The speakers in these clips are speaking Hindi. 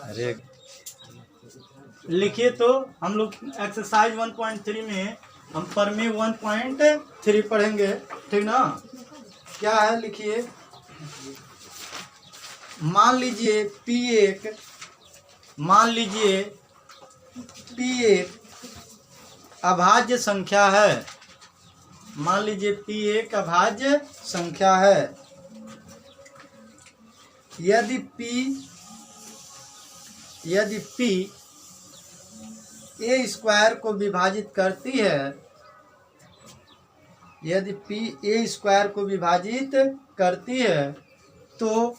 अरे लिखिए तो हम लोग एक्सरसाइज 1.3 में हम प्रमेय 1.3 पढ़ेंगे, ठीक ना। क्या है लिखिए, मान लीजिए P एक अभाज्य संख्या है। मान लीजिए P एक अभाज्य संख्या है। यदि P a स्क्वायर को विभाजित करती है, यदि P a स्क्वायर को विभाजित करती है तो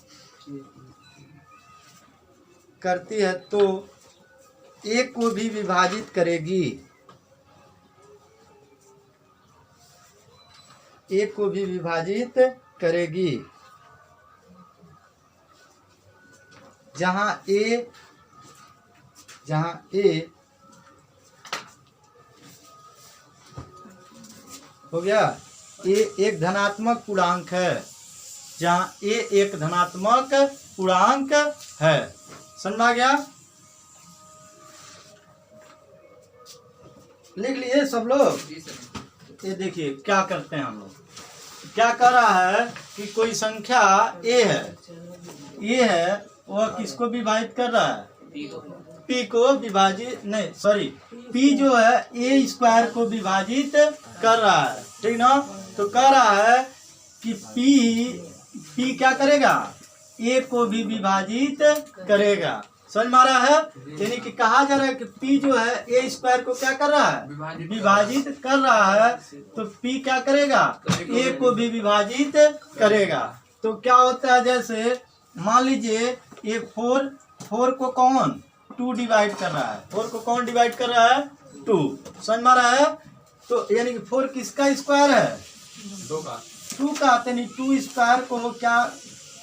a को भी विभाजित करेगी, a को भी विभाजित करेगी। जहां a हो गया, a एक धनात्मक पूर्णांक है, जहां a एक धनात्मक पूर्णांक है। समझ आ गया? लिख लिए सब लोग? ये देखिए क्या करते हैं हम लोग। क्या कर रहा है कि कोई संख्या a है, वह किसको विभाजित कर रहा है? P को विभाजित नहीं, सॉरी, P जो है a स्क्वायर को विभाजित कर रहा है, ठीक ना। तो कह रहा है कि P क्या करेगा? a को भी विभाजित करेगा। समझ में आ रहा है? यानी कि कहा जा रहा है कि P जो है a स्क्वायर को क्या कर रहा है? विभाजित कर रहा है। तो P क्या करेगा? a को भी विभाजित करेगा। तो क्या होता है, जैसे मान लीजिए ये 4 को कौन 2 डिवाइड कर रहा है, 4 को कौन डिवाइड कर रहा है? 2। समझ में आ रहा है? तो यानी कि 4 किसका स्क्वायर है? 2 का। यानी 2 स्क्वायर को क्या,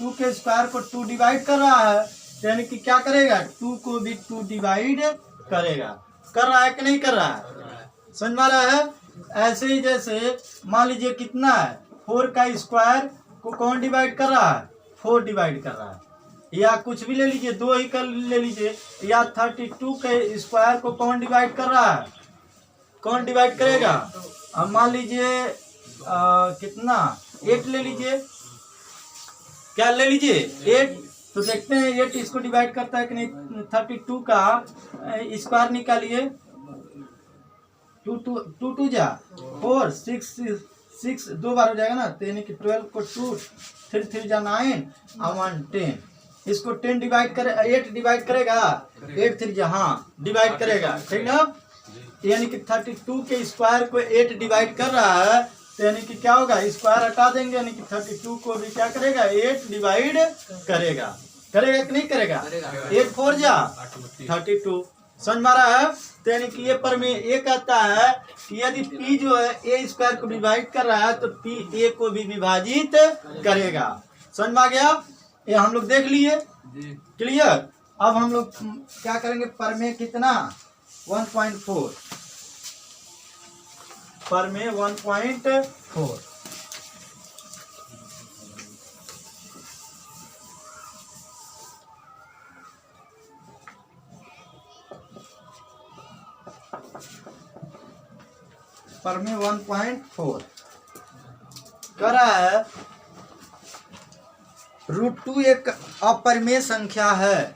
2 के स्क्वायर को 2 डिवाइड कर रहा है, यानी कि क्या करेगा? 2 को भी 2 डिवाइड करेगा। कर रहा है कि नहीं कर रहा है? समझ में आ रहा है? ऐसे ही जैसे मान लीजिए कितना है, 4 का स्क्वायर को कौन डिवाइड कर रहा है? 4 डिवाइड कर रहा है। या कुछ भी ले लीजिए, 2 ही कर ले लीजिए। या 32 के स्क्वायर को कौन डिवाइड कर रहा है? कौन डिवाइड करेगा? अब मान लीजिए कितना, 8 ले लीजिए। क्या ले लीजिए? 8। तो देखते हैं 8 इसको डिवाइड करता है कि नहीं। 32 का स्क्वायर निकालिए। 2 जा 4, 6 2 बार हो जाएगा ना। तो यानी कि 12 को 2, 3 जा 9 और 1 10। इसको 10 डिवाइड करे, 8 डिवाइड करेगा, 8 3 जा डिवाइड करेगा, ठीक ना। यानी कि 32 के स्क्वायर को 8 डिवाइड कर रहा है। तो यानी कि क्या होगा, स्क्वायर हटा देंगे, यानी कि 32 को भी क्या करेगा? 8 डिवाइड करेगा। करेगा कि नहीं करेगा? 8 4 जा 32। समझ में आ रहा है? तो यानी कि ये प्रमेय ये कहता है कि यदि P जो है a स्क्वायर को डिवाइड कर रहा है तो P a को भी विभाजित करेगा। समझ में आ गया? ये हम लोग देख लिए, क्लियर। अब हम लोग क्या करेंगे, प्रमेय कितना 1.4, प्रमेय 1.4। प्रमेय 1.4 कर रहा है, √2 एक अपरिमेय संख्या है।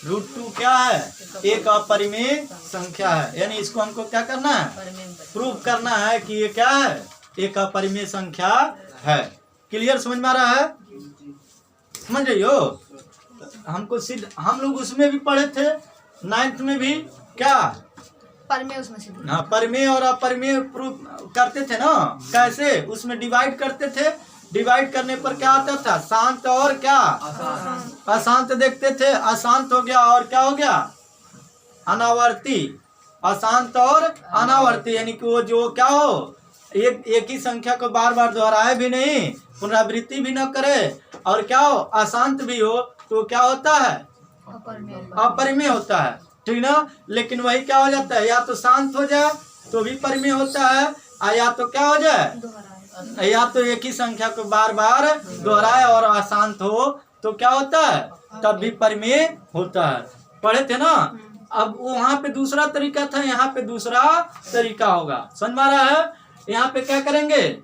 √2 क्या है? एक अपरिमेय संख्या है। यानी इसको हमको क्या करना है? प्रूव करना है कि ये क्या है? एक अपरिमेय संख्या है। क्लियर? समझ में आ रहा है? समझ रही हो? हमको हम लोग उसमें भी पढ़े थे 9th में भी, क्या परमेय, उसमें से हाँ, परमेय और अपरिमेय प्रूव करते थे ना। कैसे? उसमें डिवाइड करते थे। डिवाइड करने पर क्या आता था? शांत और क्या? अशांत देखते थे। अशांत हो गया और क्या हो गया? अनावर्ती। अशांत और अनावर्ती, यानी कि वो जो क्या हो, एक ही संख्या को बार बार दोहराए भी नहीं, पुनरावृत्ति भी न करे, और क्या हो, अशांत भी हो, तो क्या होता है? अपरिमेय होता है, ठीक ना। लेकिन वही क्या हो जाता है, या तो शांत हो जाए तो भी परिमेय होता है, या तो क्या हो जाए, या तो एक ही संख्या को बार बार दोहराए और अशांत हो तो क्या होता है, तब भी परिमेय होता है। पढ़े थे ना। अब वहां पे दूसरा तरीका था, यहाँ पे दूसरा तरीका होगा। समझ में आ रहा है। यहाँ पे क्या करेंगे,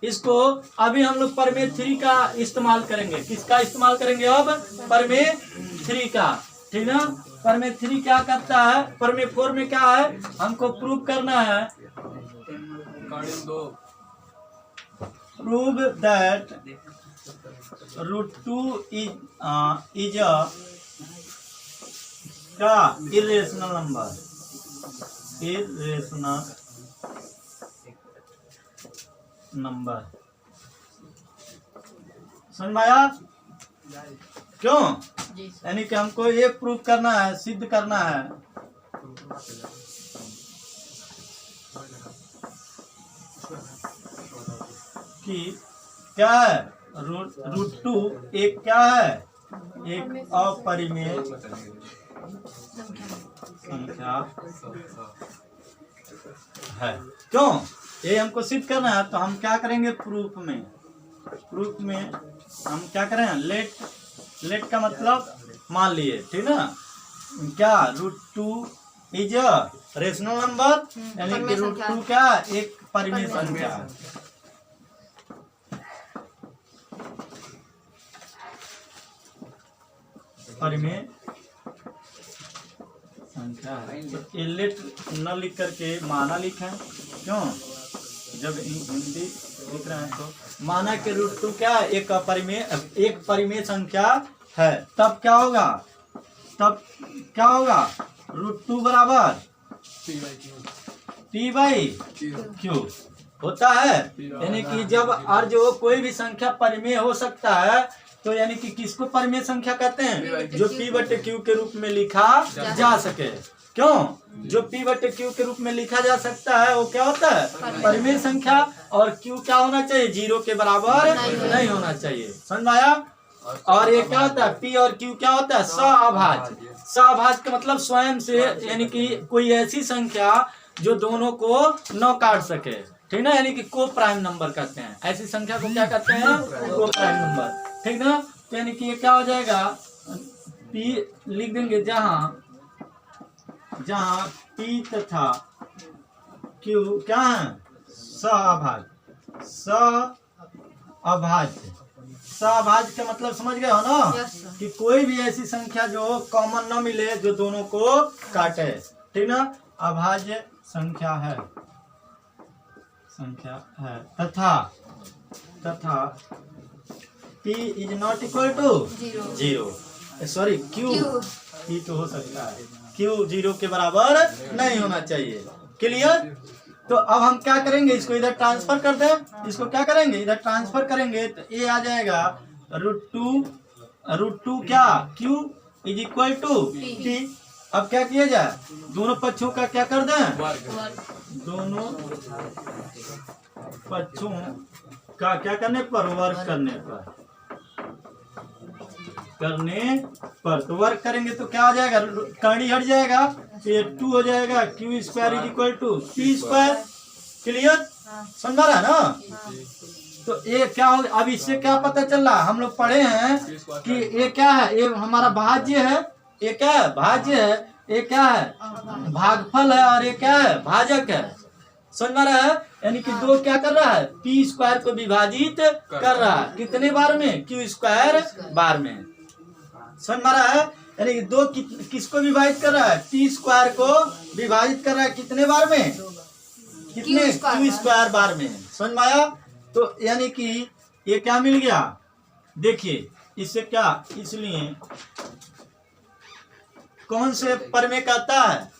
इसको अभी हम लोग परमेय 3 का इस्तेमाल करेंगे। किसका इस्तेमाल करेंगे अब, परमेय 3 का। ठीक ना। परमेय 3 क्या करता है, परमेय 4 में क्या है, हमको प्रूव करना है, प्रूव दैट √2 इज अ क्या, इरेशनल नंबर, इरेशनल नंबर। समझ में आया। क्यों, यानी कि हमको ये प्रूफ करना है, सिद्ध करना है कि क्या है, √2 एक क्या है, एक अपरिमेय संख्या है। क्यों, ये हमको सिद्ध करना है। तो हम क्या करेंगे, प्रूफ में हम क्या करें, लेट का मतलब मान लिए। ठीक ना। क्या, √2 इज अ रेशनल नंबर, यानी कि √2 क्या, एक परिमेय संख्या है। परिमेय संख्या है। तो ये लेट न लिख करके माना लिखें। क्यों, जब हिंदी लिख रहे हैं तो माना के √2 क्या, एक परिमेय संख्या है। तब क्या होगा, √2 बराबर P/Q होता है। यानी कि जब और जो कोई भी संख्या परिमेय हो सकता है, तो यानी कि किसको परिमेय संख्या कहते हैं, जो P/Q के रूप में लिखा जा सके। क्यों, जो P/Q के रूप में लिखा जा सकता है वो क्या होता है, परिमेय संख्या। और Q क्या होना चाहिए, 0 के बराबर नहीं होना चाहिए। समझ में आया। और ये क्या होता है, P और Q क्या होता है, सहअभाज्य। सहअभाज्य का मतलब स्वयं से, यानी कि कोई ऐसी संख्या जो दोनों को न काट सके। ठीक ना, यानी कि को प्राइम नंबर कहते हैं। ऐसी संख्या को क्या कहते हैं, को प्राइम नंबर। ठीक ना। तो यानी कि ये क्या हो जाएगा, P लिख देंगे जहां P तथा Q क्या है, सहअभाज्य। सहअभाज्य का मतलब समझ गए हो ना। कि कोई भी ऐसी संख्या जो कॉमन न मिले, जो दोनों को काटे। ठीक ना, अभाज्य संख्या है तथा P is not equal to 0। Sorry, Q P तो हो सकता है, Q 0 के बराबर नहीं होना चाहिए। क्लियर। तो अब हम क्या करेंगे, इसको इधर ट्रांसफर कर दें। इसको क्या करेंगे, इधर ट्रांसफर करेंगे तो ये आ जाएगा √2 क्या, Q is equal to P। अब क्या किया जाए, दोनों पक्षों का क्या कर दें, दोनों पक्षों का क्या करने पर, वर्ग करने पर तो वर्ग करेंगे तो क्या आ जाएगा, कड़ी हट जाएगा तो ये 2 हो जाएगा। Q² is equal to P²। Clear, समझ रहा है ना। तो ये क्या हो, अब इससे क्या पता चल रहा है, हम लोग पढ़े हैं कि ये क्या है, ये हमारा भाज्य है, ये क्या है, भाज्य है, ये क्या है, भागफल है, और ये क्या है, भाजक है। समझ रहा है। यानी कि 2 क्या कर रहा है, P² को विभाजित कर रहा है। कितने बार में, Q² बार में। समझ में आ रहा है। यानी कि 2 किसको विभाजित कर रहा है, P² को विभाजित कर रहा है। कितने बार में, कितने, Q² बार में। समझ में आया। तो यानी कि ये क्या मिल गया, देखिए इससे क्या, इसलिए कौन से परमेय कहता है,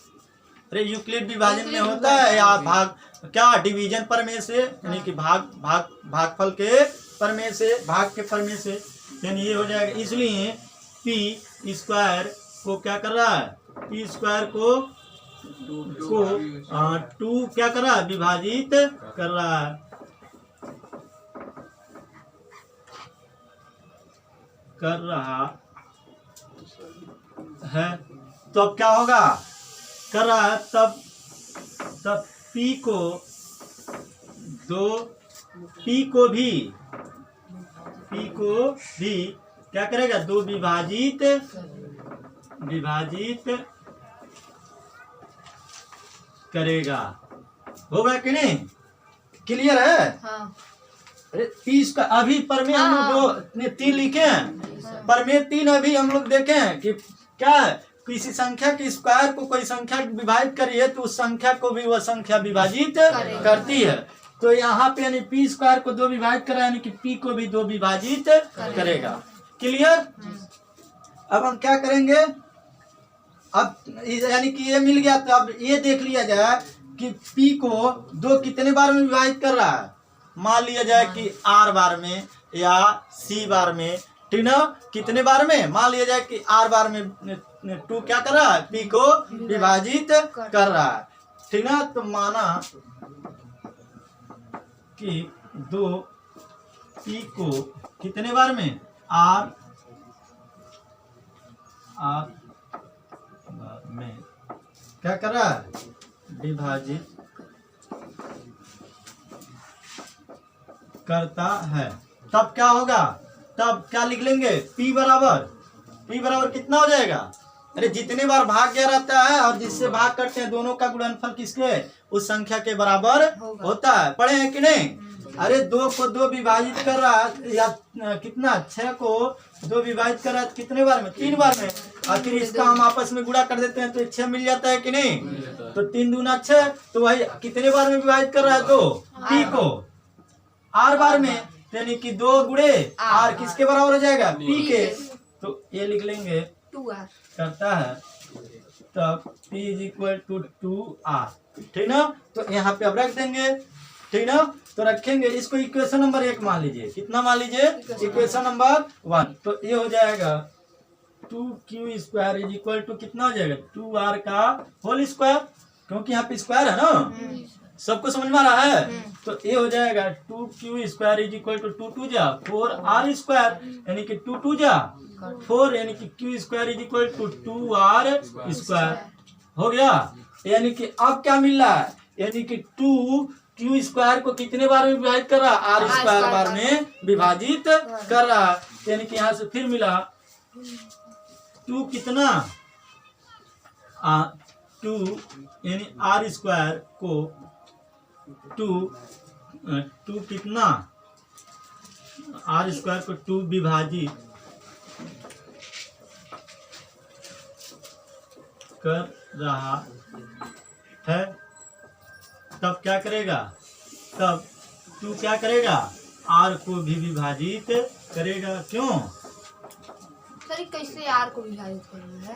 अरे यूक्लिड विभाजन में होता है, या भाग क्या, डिवीजन परमेय से, यानी कि भागफल के परमेय से, भाग के परमेय से। यानी ये हो जाएगा। इसलिए P² को क्या कर रहा है, P² को 2 क्या कर रहा है, विभाजित कर रहा है। तो अब क्या होगा, कर रहा है, तब P को भी क्या करेगा? 2 विभाजित करेगा। होगा कि नहीं? क्लियर है? हाँ अरे 30 का अभी पर में हम लोग जो 3 लिखे हैं, पर में 3 अभी हम लोग देखे हैं कि क्या है, किसी संख्या के स्क्वायर को कोई संख्या विभाजित करिए तो उस संख्या को भी वह संख्या विभाजित करती है। तो यहाँ पे यानी पी स्क्वायर को 2 विभाजित करा, यानी कि पी को भी 2 विभाजित करेगा। क्लियर? अब हम क्या करेंगे? अब यानी कि ये मिल गया, तो अब ये देख लिया जाए कि पी को 2 कितने बार में विभाजित कर रहा है। मान लिया जाए कि आर बार में या सी बार में, ठीक ना? कितने बार में? मान लिया जाए कि आर बार में 2 क्या कर रहा है? पी को विभाजित कर रहा है, ठीक ना? तो माना कि 2 पी को कितने बार में? आर बार में क्या कर रहा है? विभाजित करता है। तब क्या होगा? तब क्या लिख लेंगे? P बराबर कितना हो जाएगा? अरे जितने बार भाग गया रहता है और जिससे भाग करते हैं दोनों का गुणनफल किसके? उस संख्या के बराबर होता है। पढ़े हैं कि नहीं? अरे 2 को 2 विभाजित कर रहा है, या कितना 6 को 2 विभाजित कर रहा है कितने बार में? 3 बार में। आखिर इसका हम आपस में गुणा कर देते हैं तो 6 मिल जाता है कि नहीं? तो 3 दूना 6, तो वही कितने बार में विभाजित कर रहा है? 2 पी को आर बार में, यानी कि 2 गुणे आर किसके बराबर हो जाएगा? पी के। तो ये लिख लेंगे 2R करता है, तब P = 2R, ठीक ना? तो यहाँ पे अब रख देंगे, ठीक ना? तो रखेंगे इसको इक्वेशन नंबर 1 मान लीजिए। कितना मान लीजिए? Equation number 1। तो ये हो जाएगा 2q² कितना हो जाएगा? 2r का होल स्क्वायर, क्योंकि यहाँ पे स्क्वायर है ना। सबको समझ में आ रहा है? तो ये हो जाएगा 2q² 2 2 जा 4r², यानी कि 2 2 जा 4, यानी कि q² 2r²। हो गया? यानी कि अब क्या मिल रहा है? यानी कि 2q² को कितने बार में विभाजित कर रहा है? r² बार में विभाजित कर रहा है। यानी कि यहाँ से फिर मिला 2 कितना? 2 यानी r² को 2 कितना? r² को 2 विभाजित कर रहा है। तब क्या करेगा? तब 2 क्या करेगा? r को भी विभाजित करेगा। क्यों? सर कैसे R को विभाजित करेंगे?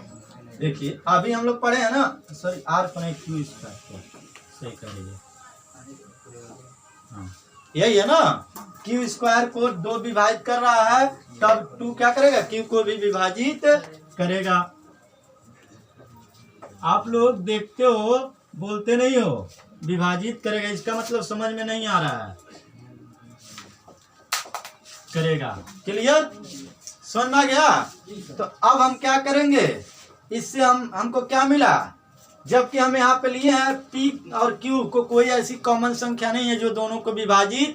देखिए अभी हम लोग पढ़े हैं ना, सॉरी r को नहीं q² को सही करेंगे। हाँ यही है ना, q² को 2 विभाजित कर रहा है, तब 2 क्या करेगा? q को भी विभाजित करेगा। आप लोग देखते हो, बोलते नहीं हो। विभाजित करेगा इसका मतलब समझ में नहीं आ रहा है। करेगा। क्लियर? समझ में आ गया? तो अब हम क्या करेंगे? इससे हमको क्या मिला? जबकि हम यहाँ पे लिए हैं P और Q को कोई ऐसी कॉमन संख्या नहीं है जो दोनों को विभाजित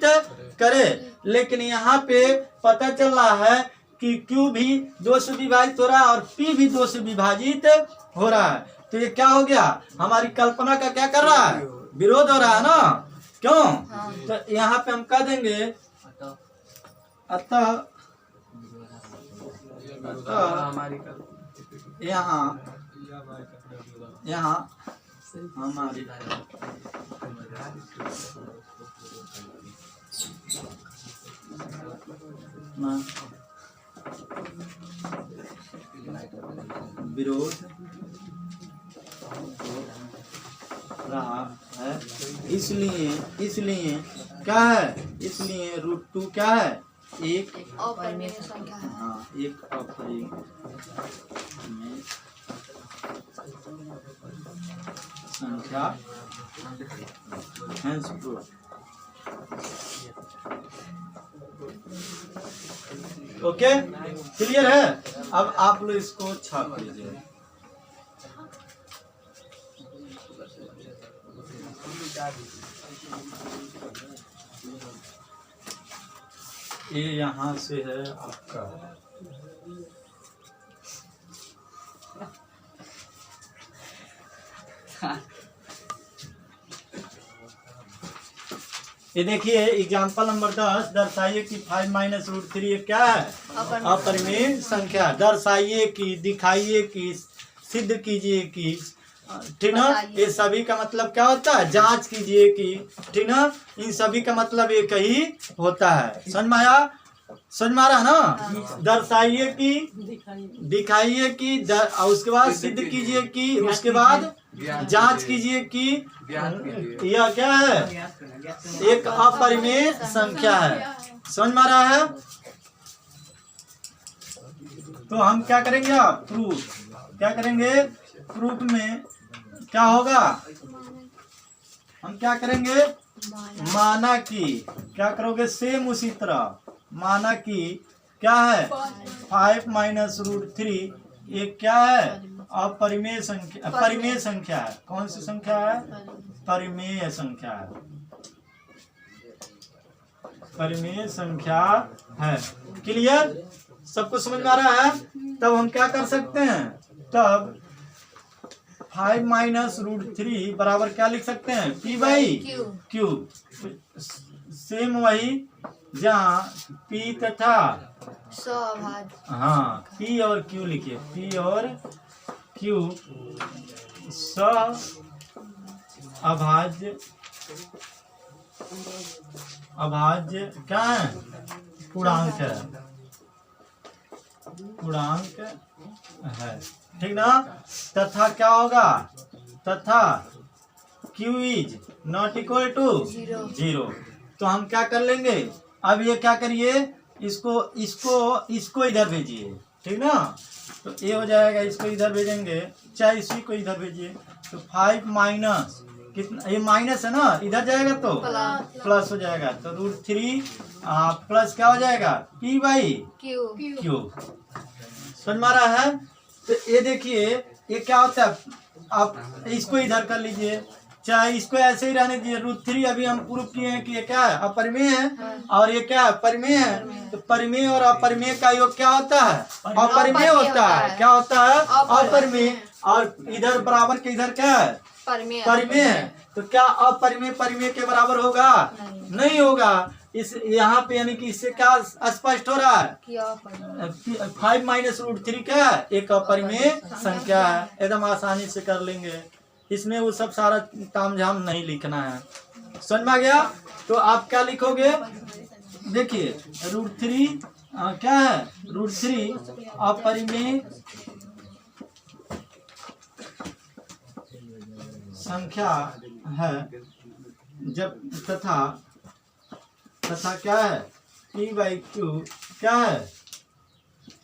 करे, लेकिन यहाँ पे पता चल रहा है कि Q भी 2 से विभाजित हो रहा है और P भी 2 से विभाजित हो रहा है। तो ये क्या हो गया? हमारी कल्पना का क्या कर रहा है? विरोध हो रहा है ना। क्यों? तो यहाँ पे हम कह देंगे अतः यहाँ हमारी विरोध रहा है, इसलिए क्या है? इसलिए √2 क्या है? एक अपरिमेय संख्या है। हाँ, एक अपरिमेय संख्या henceforth। ओके, क्लियर है? अब आप लोग इसको छाप लीजिए। ये यहाँ से है आपका ये देखिए एग्जाम्पल नंबर 10, दर्शाइए कि 5 माइनस रूट 3 ये क्या है? अपरिमेय संख्या। दर्शाइए कि, दिखाइए कि, सिद्ध कीजिए कि, ठीक ना। ये सभी का मतलब क्या होता है? जांच कीजिए कि, ठीक ना। इन सभी का मतलब एक ही होता है। समझ में आया? समझ में आ रहा है ना? दर्शाइए कि, दिखाइए कि, और उसके बाद सिद्ध कीजिए कि, उसके बाद जांच कीजिए कि यह क्या है? एक अपरिमेय संख्या है। समझ में आ रहा है? तो हम क्या करेंगे? आप प्रूफ क्या करेंगे? प्रूफ में क्या होगा? हम क्या करेंगे? माना कि, क्या करोगे? सेम उसी तरह माना कि क्या है? 5 माइनस रूट 3 ये क्या है? अपरिमेय संख्या, परिमेय संख्या है। कौन सी संख्या है? परिमेय संख्या है। परिमेय संख्या है। क्लियर? सबको समझ में आ रहा है? तब हम क्या कर सकते हैं? तब 5 माइनस रूट 3 बराबर क्या लिख सकते हैं? P by Q. सेम वही जहाँ P तथा हाँ P और Q लिखिए। P और Q अभाज्य क्या है? पूर्णांक है। पूर्णांक है, ठीक ना। तथा क्या होगा? तथा Q is not equal to 0। तो हम क्या कर लेंगे? अब ये क्या करिए? इसको इधर भेजिए, ठीक ना। तो ये हो जाएगा, इसको इधर भेजेंगे, चाहे इसी को इधर भेजिए। तो 5 माइनस कितना? ये माइनस है ना, इधर जाएगा तो प्लस हो जाएगा। तो रूट 3 प्लस क्या हो जाएगा? P by Q. समझ में आ रहा है? तो ये देखिए ये क्या होता है? आप इसको इधर कर लीजिए, चाहे इसको ऐसे ही रहने दीजिए। रूट 3 अभी हम प्रूफ किए हैं कि ये क्या है? अपरिमेय है। और ये क्या है? परिमेय है। तो परिमेय और अपरिमेय का योग क्या होता है? अपरिमेय होता है। क्या होता है? अपरिमेय। और इधर बराबर के इधर क्या है? परिमेय है। तो क्या अपरिमेय परिमेय के बराबर होगा? नहीं होगा। इस यहाँ पे यानी कि इससे क्या स्पष्ट हो रहा है? 5 माइनस रूट 3 क्या है? एक अपरिमेय संख्या है। एकदम आसानी से कर लेंगे। इसमें वो सब सारा तामझाम नहीं लिखना है। समझ में आ गया? तो आप क्या लिखोगे? देखिए रूट 3 क्या है? रूट 3 अपरिमेय संख्या है जब तथा क्या है? P बाई क्यू क्या है?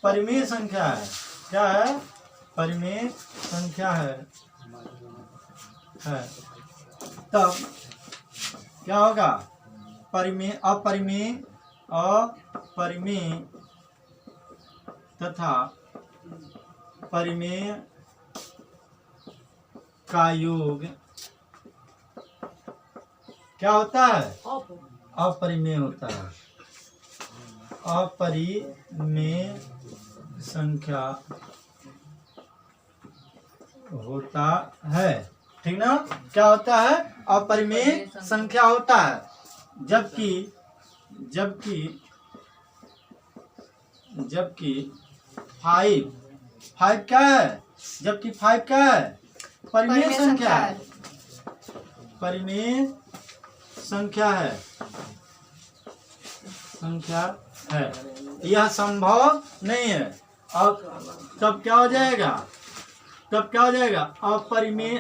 परिमेय संख्या है। क्या है? परिमेय संख्या है। तब क्या होगा? परिमेय अपरिमेय तथा परिमेय का योग क्या होता है? अपरिमेय होता है। अपरिमेय संख्या होता है, ठीक ना। क्या होता है? अपरिमेय संख्या होता है। जबकि 5 क्या है? जबकि 5 क्या है? परिमेय संख्या है। परिमेय संख्या है। यह संभव नहीं है। अब तब क्या हो जाएगा? परिमेय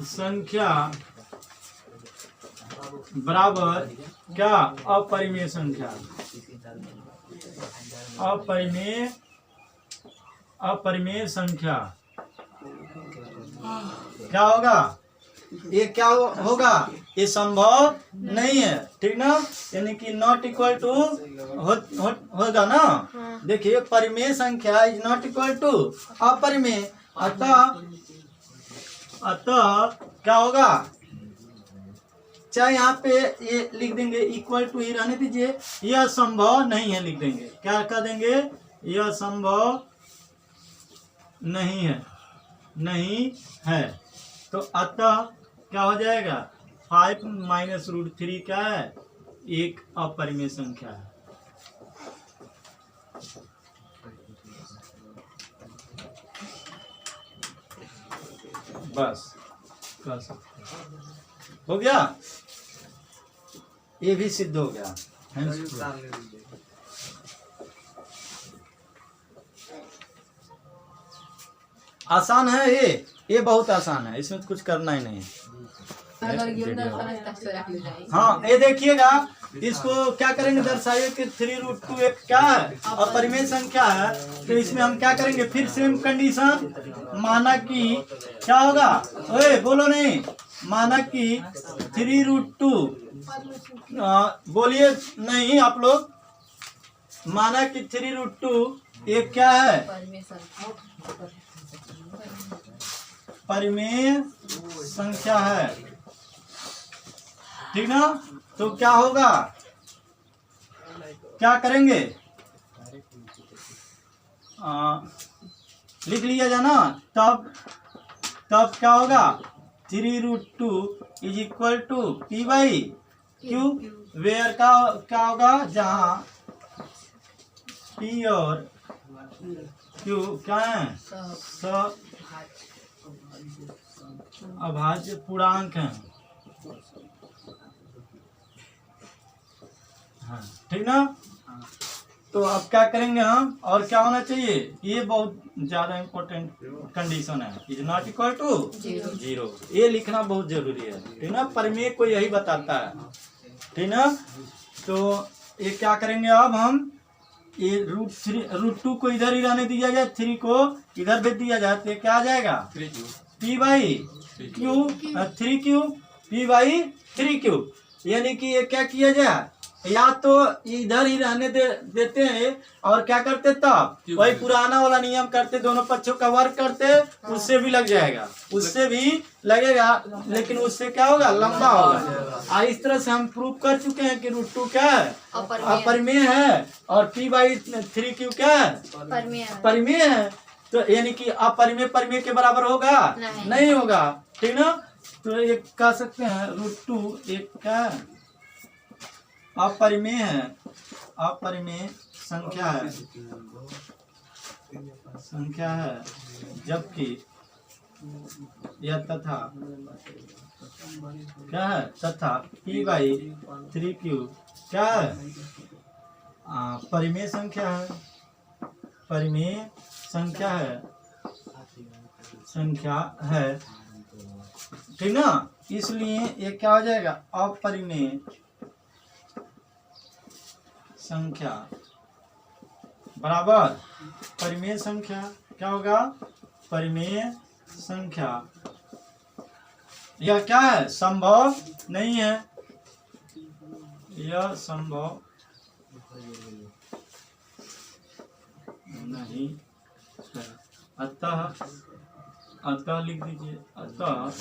संख्या बराबर क्या? अपरिमेय संख्या। अपरिमेय संख्या क्या होगा? ये क्या होगा? ये संभव नहीं है, ठीक ना। यानी कि नॉट इक्वल टू होगा ना। देखिए परिमेय संख्या इज नॉट इक्वल टू अपरिमेय। अतः क्या होगा? चाहे यहाँ पे ये लिख देंगे इक्वल टू ही रहने दीजिए, यह संभव नहीं है लिख देंगे। क्या कह देंगे? यह संभव नहीं है। तो अतः क्या हो जाएगा? 5 माइनस रूट 3 क्या है? एक अपरिमेय संख्या है। बस कर सकते हो गया, ये भी सिद्ध हो गया। आसान है ये बहुत आसान है, इसमें कुछ करना ही नहीं है। हाँ ये देखिएगा, इसको क्या करेंगे? दर्शाइए कि 3√2 एक क्या है? अपरिमेय संख्या है। तो इसमें हम क्या करेंगे? फिर सेम कंडीशन, माना कि क्या होगा? ओए बोलो नहीं, माना कि 3√2 बोलिए नहीं आप लोग, माना कि 3√2 एक क्या है? परिमेय संख्या है, ठीक ना? तो क्या होगा? क्या करेंगे? लिख लिया जाना। तब क्या होगा? 3√2 is equal to P by Q, where का क्या होगा? जहाँ P और Q क्या है? अभाज्य पूर्णांक है। हाँ ठीक ना? तो अब क्या करेंगे हम? और क्या होना चाहिए? ये बहुत ज्यादा इम्पोर्टेंट कंडीशन है, इज नॉट इक्वल टू 0। ये लिखना बहुत जरूरी है, ठीक ना? परिमेय को यही बताता है, ठीक ना? तो ये क्या करेंगे अब हम? ये √2 को इधर ही रहने दिया जाए, 3 को इधर भेज दिया जाए, तो क्या आ जाएगा? P by Q 3Q, P by 3Q। यानी कि ये क्या किया जाए? या तो इधर ही रहने देते हैं और क्या करते? तब वही पुराना वाला नियम करते, दोनों पक्षों का वर्ग करते, उससे भी लग जाएगा, उससे भी लगेगा, लेकिन उससे क्या होगा? लंबा होगा। और इस तरह से हम प्रूव कर चुके हैं कि √2 क्या है? अपरिमेय है, और P बाई 3Q क्या है? परिमेय है। तो यानी कि अपरिमेय परिमेय के बराबर होगा? नहीं होगा, ठीक ना? तो एक कह सकते हैं √2 एक क्या है? अपरिमेय है, अपरिमेय संख्या है, जबकि यह तथा क्या है? तथा P बाई 3Q क्या है? परिमेय संख्या है, परिमेय संख्या है, ठीक ना? इसलिए ये क्या हो जाएगा? अपरिमेय संख्या बराबर परिमेय संख्या। क्या होगा? परिमेय संख्या। यह क्या है? संभव नहीं है, यह संभव नहीं है। अतः लिख दीजिए, अतः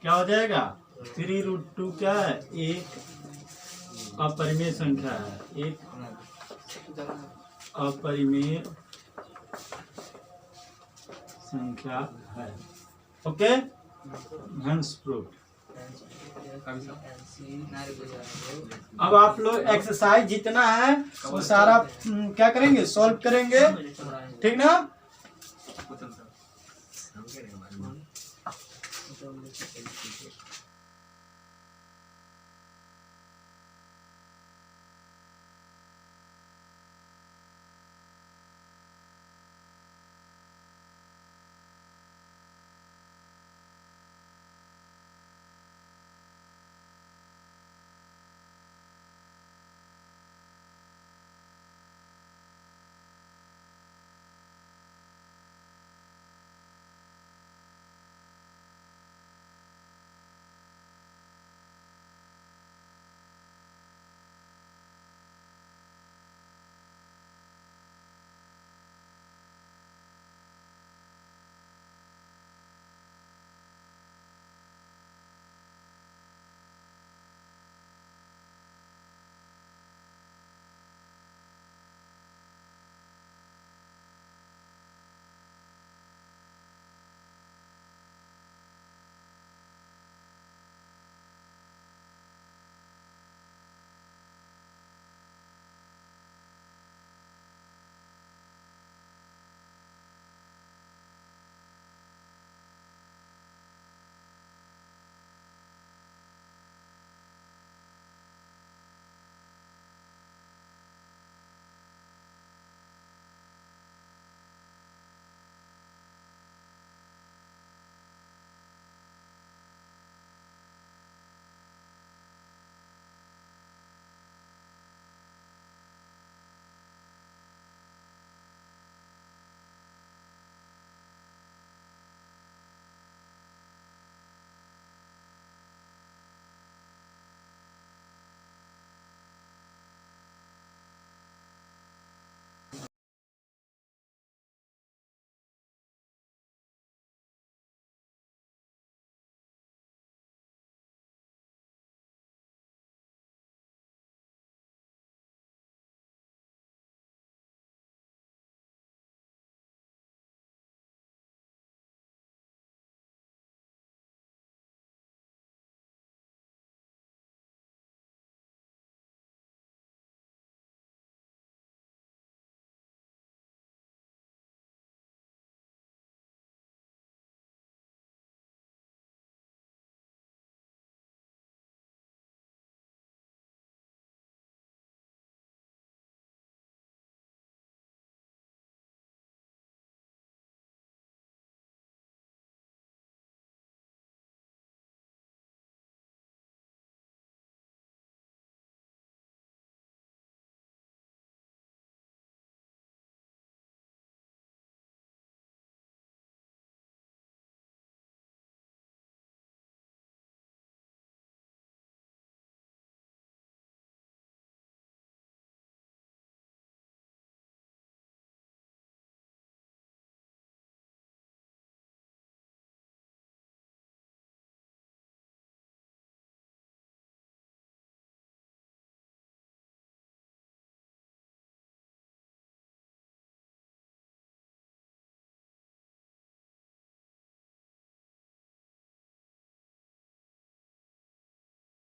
क्या हो जाएगा? 3√2 क्या है? एक अपरिमेय संख्या है, एक अपरिमेय संख्या है। Okay, hence proved. अब आप लोग एक्सरसाइज जितना है वो सारा क्या करेंगे? सॉल्व करेंगे, ठीक ना?